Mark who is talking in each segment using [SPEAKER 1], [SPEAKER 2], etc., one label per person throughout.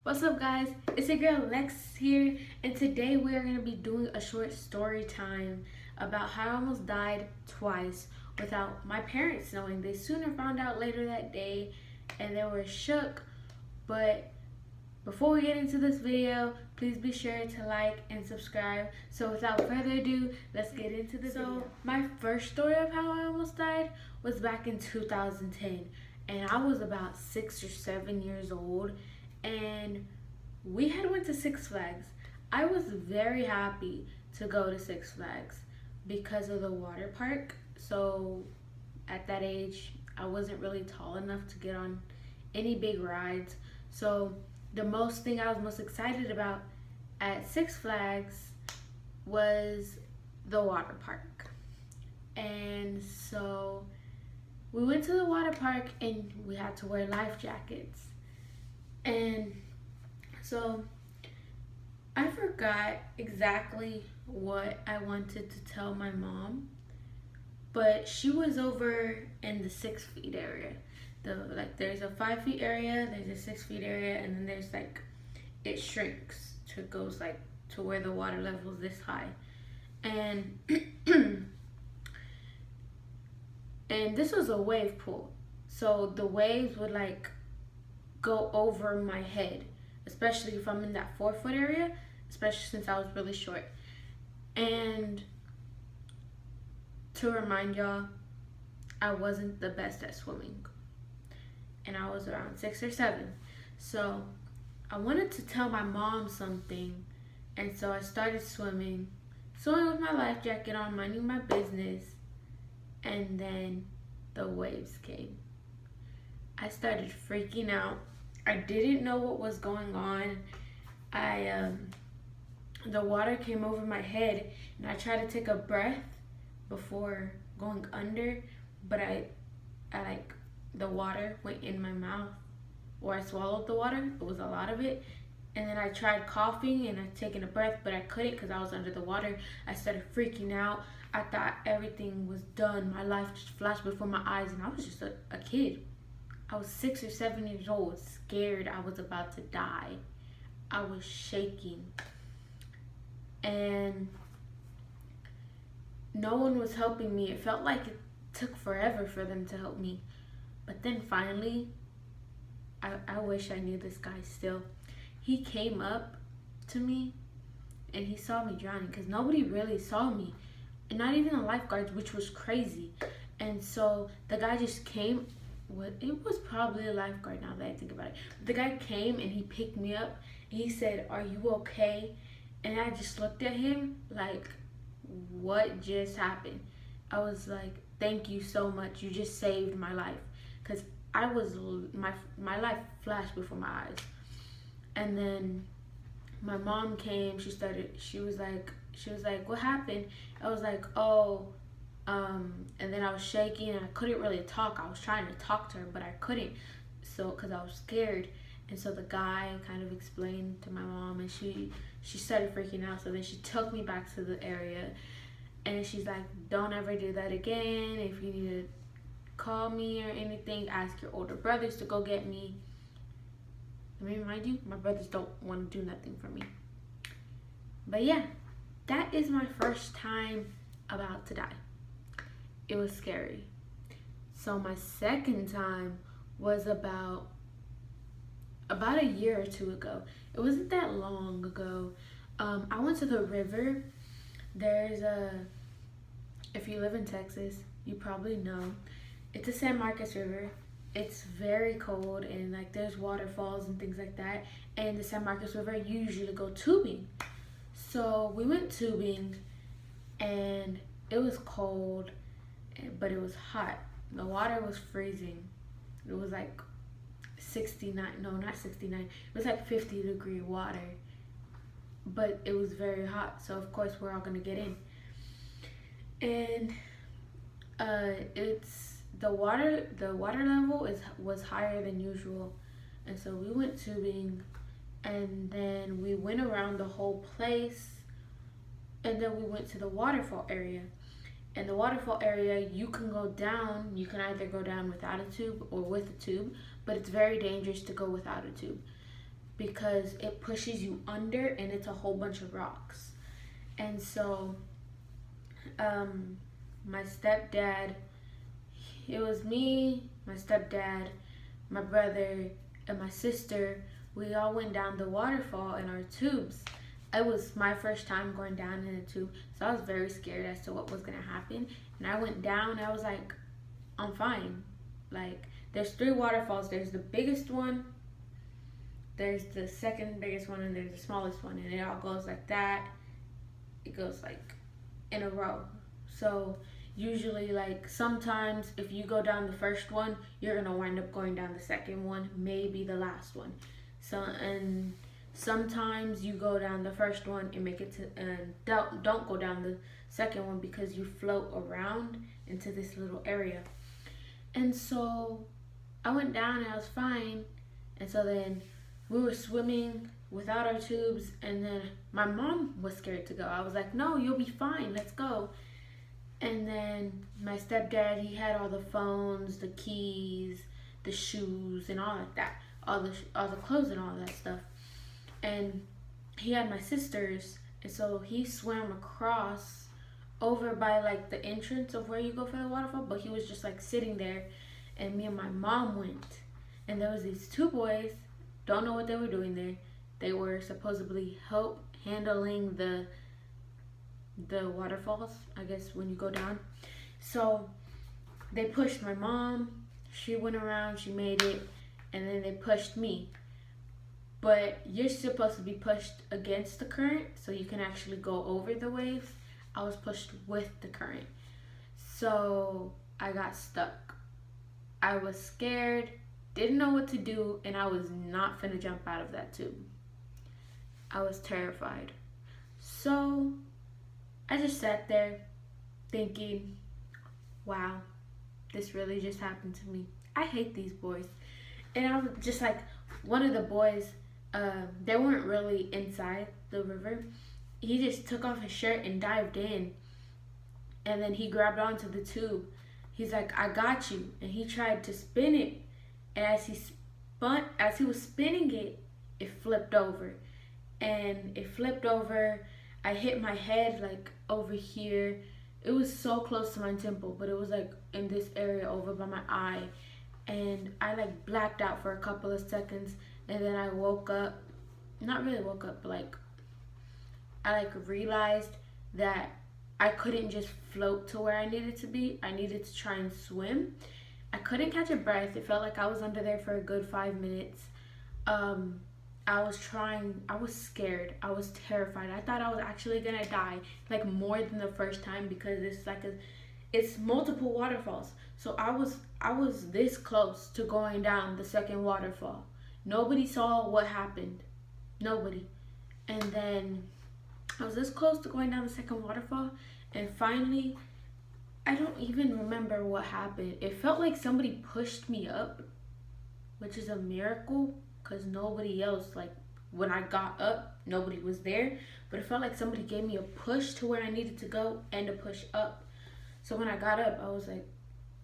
[SPEAKER 1] What's up, guys? It's your girl Lex here, and today we are going to be doing a short story time about how I almost died twice without my parents knowing. They sooner found out later that day, and they were shook. But before we get into this video, please be sure to like and subscribe. So without further ado, let's get into the video. My first story of how I almost died was back in 2010, and I was about 6 or 7 years old, and we had went to Six Flags. I was very happy to go to Six Flags because of the water park. So at that age, I wasn't really tall enough to get on any big rides. So the most thing I was most excited about at Six Flags was the water park. And so we went to the water park and we had to wear life jackets. And so I forgot exactly what I wanted to tell my mom, but she was over in the 6 feet area. There's a 5 feet area, there's a 6 feet area, and then there's it shrinks to goes to where the water level is this high. And and this was a wave pool. So the waves would go over my head, especially if I'm in that 4 foot area, especially since I was really short. And to remind y'all, I wasn't the best at swimming, and I was around 6 or 7. So I wanted to tell my mom something, and so I started swimming with my life jacket on, minding my business, and then the waves came. I started freaking out. I didn't know what was going on. The water came over my head, and I tried to take a breath before going under, but the water went in my mouth, or I swallowed the water. It was a lot of it. And then I tried coughing and taking a breath, but I couldn't because I was under the water. I started freaking out. I thought everything was done. My life just flashed before my eyes, and I was just a kid. I was 6 or 7 years old, scared I was about to die. I was shaking. And no one was helping me. It felt like it took forever for them to help me. But then finally, I wish I knew this guy still. He came up to me and he saw me drowning because nobody really saw me. And not even the lifeguards, which was crazy. And so the guy just came. It was probably a lifeguard now that I think about it. The guy came and he picked me up. And he said, "Are you okay?" And I just looked at him like, what just happened? I was like, "Thank you so much. You just saved my life." Because my life flashed before my eyes. And then my mom came. She was like, "What happened?" I was like, "Oh." And then I was shaking and I couldn't really talk. I was trying to talk to her, but I couldn't, so because I was scared. And so the guy kind of explained to my mom, and she started freaking out. So then she took me back to the area, and she's like, "Don't ever do that again. If you need to call me or anything, ask your older brothers to go get me." Let me remind you, my brothers don't want to do nothing for me. But yeah, that is my first time about to die. It was scary. So my second time was about a year or two ago. It wasn't that long ago. I went to the river. If you live in Texas, you probably know. It's a San Marcos River. It's very cold, and there's waterfalls and things like that. And the San Marcos River, you usually go tubing. So we went tubing, and it was cold, but it was hot. The water was freezing. It was 69, no, not 69. It was 50-degree water, but it was very hot. So of course we're all gonna get in. And the water level was higher than usual. And so we went tubing, and then we went around the whole place, and then we went to the waterfall area. In the waterfall area, you can go down. You can either go down without a tube or with a tube, but it's very dangerous to go without a tube. because it pushes you under and it's a whole bunch of rocks. And so my stepdad, it was me, my stepdad, my brother, and my sister. We all went down the waterfall in our tubes. It was my first time going down in a tube, so I was very scared as to what was gonna happen. And I went down, I was like, I'm fine. Like, there's 3 waterfalls. There's the biggest one, there's the second biggest one, and there's the smallest one. And it all goes like that. It goes like in a row. So usually, like, sometimes if you go down the first one, you're gonna wind up going down the second one, maybe the last one. So, and sometimes you go down the first one and make it to, and don't go down the second one because you float around into this little area. And so I went down and I was fine. And so then we were swimming without our tubes, and then my mom was scared to go. I was like, no, you'll be fine, let's go. And then my stepdad, he had all the phones, the keys, the shoes, and all of that, all the clothes and all that stuff. And he had my sister's, and so he swam across over by like the entrance of where you go for the waterfall, but he was just like sitting there, and me and my mom went, and there was these 2 boys, don't know what they were doing there. They were supposedly handling the waterfalls, I guess, when you go down. So they pushed my mom, she went around, she made it, and then they pushed me. But you're supposed to be pushed against the current so you can actually go over the waves. I was pushed with the current. So I got stuck. I was scared, didn't know what to do, and I was not finna jump out of that tube. I was terrified. So I just sat there thinking, wow, this really just happened to me. I hate these boys. And I was just like, one of the boys, they weren't really inside the river. He just took off his shirt and dived in. And then he grabbed onto the tube. He's like, I got you. And he tried to spin it. And as he was spinning it, it flipped over. And it flipped over. I hit my head like over here. It was so close to my temple, but it was like in this area over by my eye. And I like blacked out for a couple of seconds, and then I woke up. Not really woke up, but like I like realized that I couldn't just float to where I needed to be. I needed to try and swim. I couldn't catch a breath. It felt like I was under there for a good 5 minutes. I was scared. I was terrified. I thought I was actually gonna die, like more than the first time, because it's multiple waterfalls. So I was this close to going down the second waterfall. Nobody saw what happened. Nobody. And then I was this close to going down the second waterfall, and finally, I don't even remember what happened. It felt like somebody pushed me up, which is a miracle, because nobody else, like when I got up, nobody was there. But it felt like somebody gave me a push to where I needed to go and a push up. So when I got up, I was like,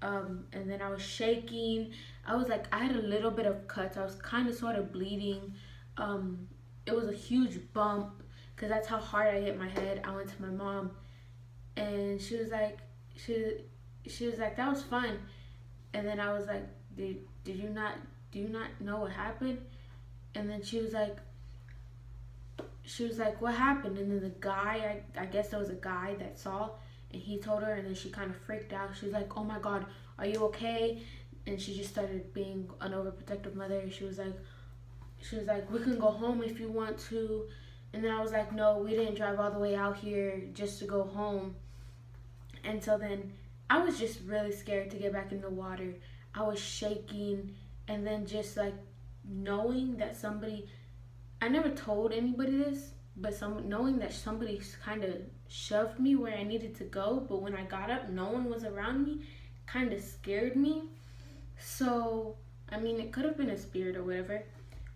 [SPEAKER 1] and then I was shaking. I had a little bit of cuts. I was kind of sort of bleeding. It was a huge bump because that's how hard I hit my head. I went to my mom, and she was like, that was fun. And then I was like, do you not know what happened? And then she was like, what happened? And then the guy, I guess there was a guy that saw, and he told her, and then she kind of freaked out. She was like, oh my God, are you okay? And she just started being an overprotective mother. She was like, we can go home if you want to. And then I was like, no, we didn't drive all the way out here just to go home. And so then I was just really scared to get back in the water. I was shaking, and then just like knowing that I never told anybody this, but knowing that somebody kind of shoved me where I needed to go, but when I got up, no one was around me, kind of scared me. So, I mean, it could have been a spirit or whatever,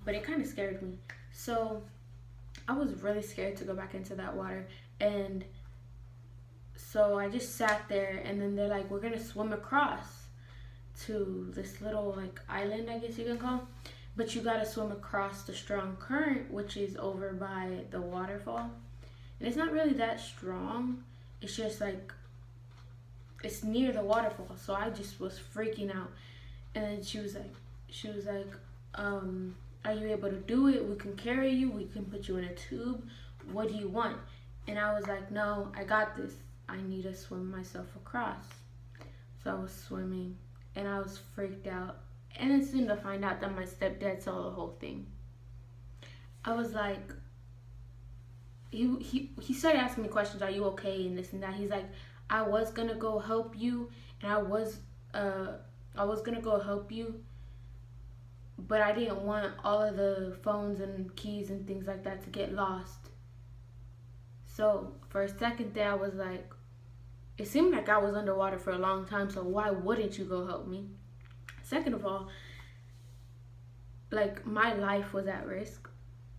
[SPEAKER 1] but it kind of scared me. So, I was really scared to go back into that water, and so I just sat there, and then they're like, we're gonna swim across to this little like island, I guess you can call. but you gotta swim across the strong current, which is over by the waterfall. And it's not really that strong. It's just like it's near the waterfall. So I just was freaking out. And then she was like, are you able to do it? We can carry you. We can put you in a tube. What do you want? And I was like, no, I got this. I need to swim myself across. So I was swimming and I was freaked out. And then soon to find out that my stepdad saw the whole thing. I was like, he started asking me questions. Are you okay? And this and that. He's like, I was gonna go help you, and I was gonna go help you, but I didn't want all of the phones and keys and things like that to get lost. So for a second there, I was like, it seemed like I was underwater for a long time. So why wouldn't you go help me? Second of all, like my life was at risk.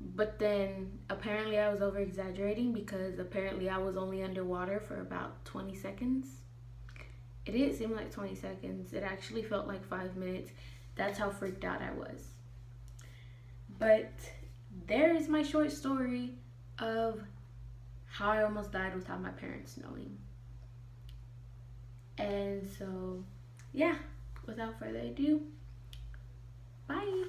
[SPEAKER 1] But then apparently I was over exaggerating because apparently I was only underwater for about 20 seconds. It didn't seem like 20 seconds. It actually felt like 5 minutes. That's how freaked out I was. But there is my short story of how I almost died without my parents knowing. And so, yeah, without further ado, bye.